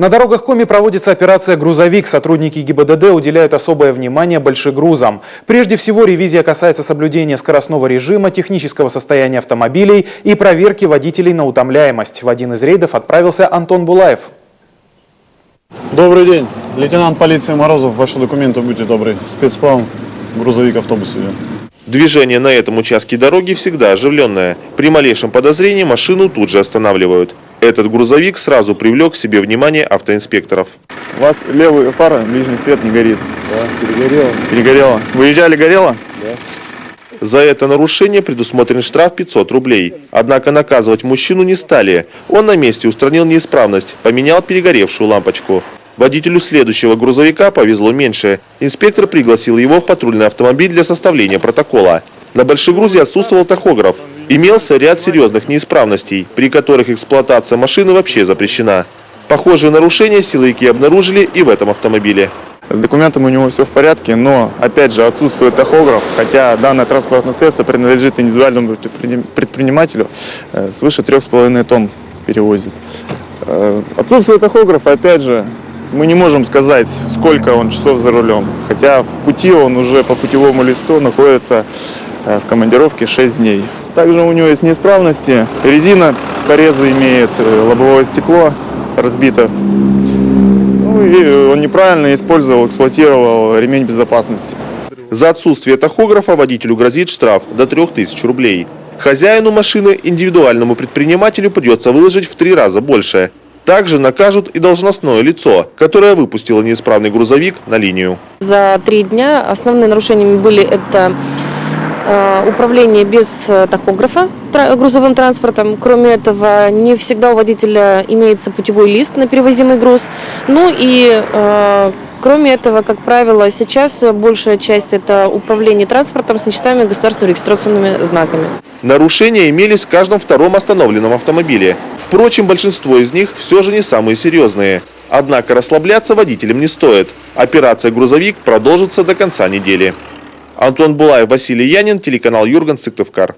На дорогах Коми проводится операция «Грузовик». Сотрудники ГИБДД уделяют особое внимание большегрузам. Прежде всего, ревизия касается соблюдения скоростного режима, технического состояния автомобилей и проверки водителей на утомляемость. В один из рейдов отправился Антон Булаев. Добрый день. Лейтенант полиции Морозов. Ваши документы, будьте добры. Спецплан, грузовик, автобус идет. Движение на этом участке дороги всегда оживленное. При малейшем подозрении машину тут же останавливают. Этот грузовик сразу привлек к себе внимание автоинспекторов. У вас левая фара, ближний свет не горит. Да, перегорело. Перегорело. Выезжали, горело? Да. За это нарушение предусмотрен штраф 500 рублей. Однако наказывать мужчину не стали. Он на месте устранил неисправность, поменял перегоревшую лампочку. Водителю следующего грузовика повезло меньше. Инспектор пригласил его в патрульный автомобиль для составления протокола. На большегрузе отсутствовал тахограф. Имелся ряд серьезных неисправностей, при которых эксплуатация машины вообще запрещена. Похожие нарушения силовики обнаружили и в этом автомобиле. С документами у него все в порядке, но опять же отсутствует тахограф, хотя данное транспортное средство принадлежит индивидуальному предпринимателю, свыше 3,5 тонн перевозит. Отсутствует тахограф, опять же, мы не можем сказать, сколько он часов за рулем, хотя в пути он уже по путевому листу находится в командировке 6 дней. Также у него есть неисправности, резина, порезы имеет, лобовое стекло разбито. Ну и он неправильно использовал, эксплуатировал ремень безопасности. За отсутствие тахографа водителю грозит штраф до 3000 рублей. Хозяину машины, индивидуальному предпринимателю, придется выложить в 3 раза больше. Также накажут и должностное лицо, которое выпустило неисправный грузовик на линию. За 3 дня основными нарушениями были это управление без тахографа грузовым транспортом. Кроме этого, не всегда у водителя имеется путевой лист на перевозимый груз. Ну и кроме этого, как правило, сейчас большая часть это управление транспортом с нечитаемыми государственными регистрационными знаками. Нарушения имелись в каждом втором остановленном автомобиле. Впрочем, большинство из них все же не самые серьезные. Однако расслабляться водителям не стоит. Операция «Грузовик» продолжится до конца недели. Антон Булаев, Василий Янин, телеканал Юрган, Сыктывкар.